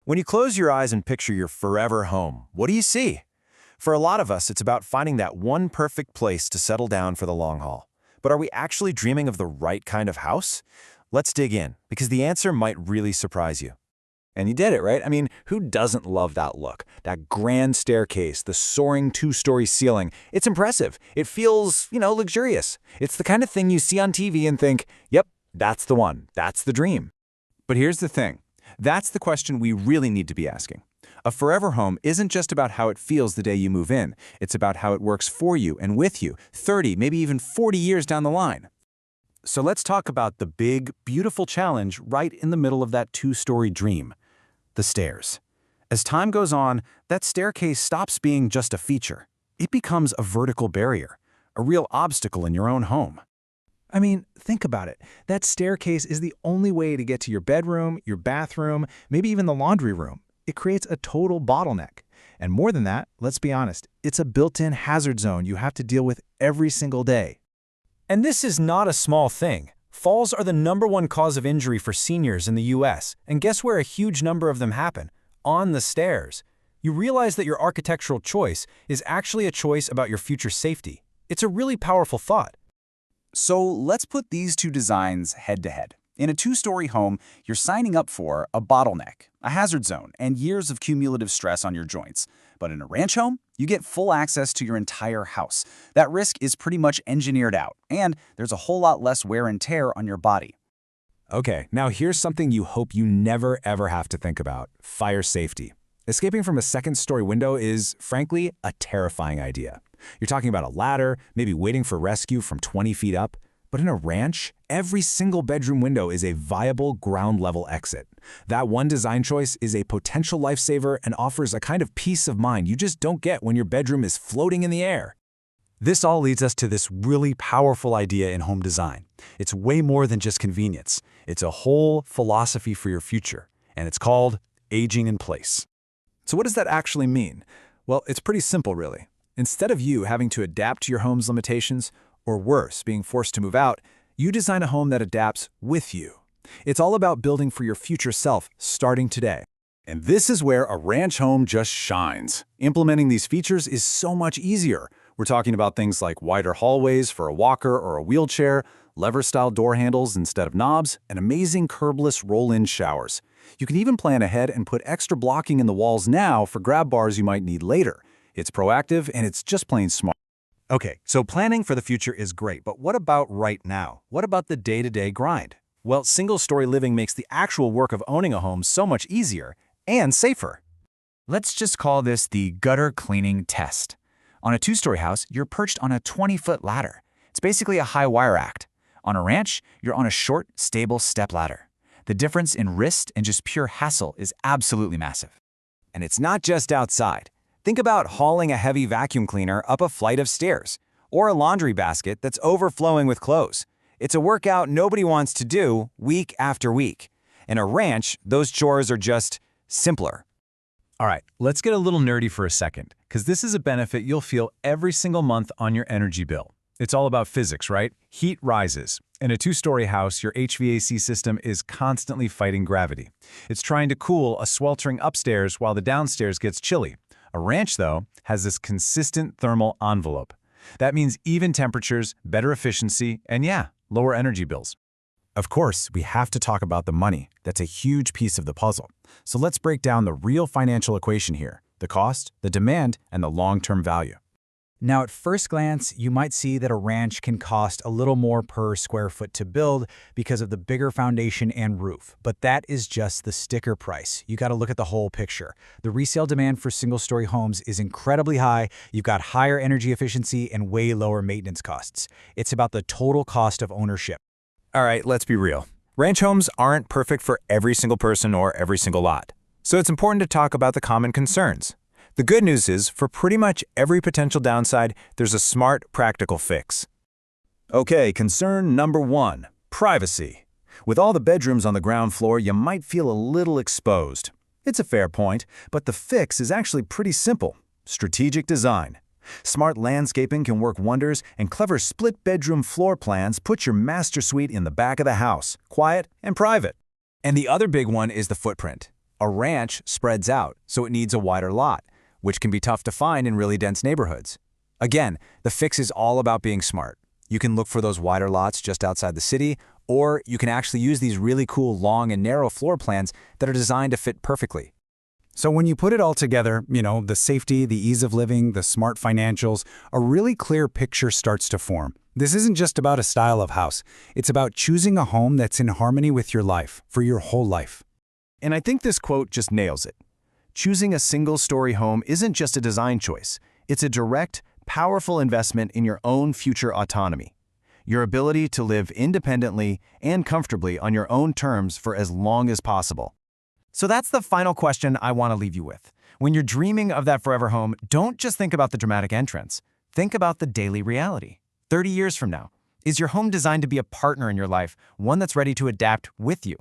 When you close your eyes and picture your forever home, what do you see? For a lot of us, it's about finding that one perfect place to settle down for the long haul. But are we actually dreaming of the right kind of house? Let's dig in, because the answer might really surprise you. And you did it, right? I mean, who doesn't love that look? That grand staircase, the soaring two-story ceiling. It's impressive. It feels, luxurious. It's the kind of thing you see on TV and think, yep, that's the one. That's the dream. But here's the thing. That's the question we really need to be asking. A forever home isn't just about how it feels the day you move in. It's about how it works for you and with you 30, maybe even 40 years down the line. So let's talk about the big, beautiful challenge right in the middle of that two-story dream. The stairs. As time goes on, that staircase stops being just a feature. It becomes a vertical barrier, a real obstacle in your own home. I mean, think about it. That staircase is the only way to get to your bedroom, your bathroom, maybe even the laundry room. It creates a total bottleneck. And more than that, let's be honest, it's a built-in hazard zone you have to deal with every single day. And this is not a small thing. Falls are the #1 cause of injury for seniors in the US, and guess where a huge number of them happen? On the stairs. You realize that your architectural choice is actually a choice about your future safety. It's a really powerful thought. So let's put these two designs head to head. In a two-story home, you're signing up for a bottleneck, a hazard zone, and years of cumulative stress on your joints. But in a ranch home, you get full access to your entire house. That risk is pretty much engineered out, and there's a whole lot less wear and tear on your body. Okay, now here's something you hope you never ever have to think about: fire safety. Escaping from a second-story window is, frankly, a terrifying idea. You're talking about a ladder, maybe waiting for rescue from 20 feet up. But in a ranch, every single bedroom window is a viable ground-level exit. That one design choice is a potential lifesaver and offers a kind of peace of mind you just don't get when your bedroom is floating in the air. This all leads us to this really powerful idea in home design. It's way more than just convenience. It's a whole philosophy for your future, and it's called aging in place. So what does that actually mean? Well, it's pretty simple, really. Instead of you having to adapt to your home's limitations, or worse, being forced to move out, you design a home that adapts with you. It's all about building for your future self, starting today. And this is where a ranch home just shines. Implementing these features is so much easier. We're talking about things like wider hallways for a walker or a wheelchair, lever-style door handles instead of knobs, and amazing curbless roll-in showers. You can even plan ahead and put extra blocking in the walls now for grab bars you might need later. It's proactive and it's just plain smart. Okay, so planning for the future is great, but what about right now? What about the day-to-day grind? Well, single-story living makes the actual work of owning a home so much easier and safer. Let's just call this the gutter cleaning test. On a two-story house, you're perched on a 20-foot ladder. It's basically a high wire act. On a ranch, you're on a short, stable step ladder. The difference in risk and just pure hassle is absolutely massive. And it's not just outside. Think about hauling a heavy vacuum cleaner up a flight of stairs, or a laundry basket that's overflowing with clothes. It's a workout nobody wants to do week after week. In a ranch, those chores are just simpler. All right, let's get a little nerdy for a second, because this is a benefit you'll feel every single month on your energy bill. It's all about physics, right? Heat rises. In a two-story house, your HVAC system is constantly fighting gravity. It's trying to cool a sweltering upstairs while the downstairs gets chilly. A ranch, though, has this consistent thermal envelope. That means even temperatures, better efficiency, and lower energy bills. Of course, we have to talk about the money. That's a huge piece of the puzzle. So let's break down the real financial equation here: the cost, the demand, and the long-term value. Now, at first glance, you might see that a ranch can cost a little more per square foot to build because of the bigger foundation and roof. But that is just the sticker price. You got to look at the whole picture. The resale demand for single-story homes is incredibly high. You've got higher energy efficiency and way lower maintenance costs. It's about the total cost of ownership. All right, let's be real. Ranch homes aren't perfect for every single person or every single lot. So it's important to talk about the common concerns. The good news is, for pretty much every potential downside, there's a smart, practical fix. Okay, concern number 1, privacy. With all the bedrooms on the ground floor, you might feel a little exposed. It's a fair point, but the fix is actually pretty simple: strategic design. Smart landscaping can work wonders, and clever split-bedroom floor plans put your master suite in the back of the house, quiet and private. And the other big one is the footprint. A ranch spreads out, so it needs a wider lot, which can be tough to find in really dense neighborhoods. Again, the fix is all about being smart. You can look for those wider lots just outside the city, or you can actually use these really cool long and narrow floor plans that are designed to fit perfectly. So when you put it all together, the safety, the ease of living, the smart financials, a really clear picture starts to form. This isn't just about a style of house. It's about choosing a home that's in harmony with your life, for your whole life. And I think this quote just nails it. Choosing a single-story home isn't just a design choice. It's a direct, powerful investment in your own future autonomy. Your ability to live independently and comfortably on your own terms for as long as possible. So that's the final question I want to leave you with. When you're dreaming of that forever home, don't just think about the dramatic entrance. Think about the daily reality. 30 years from now, is your home designed to be a partner in your life, one that's ready to adapt with you?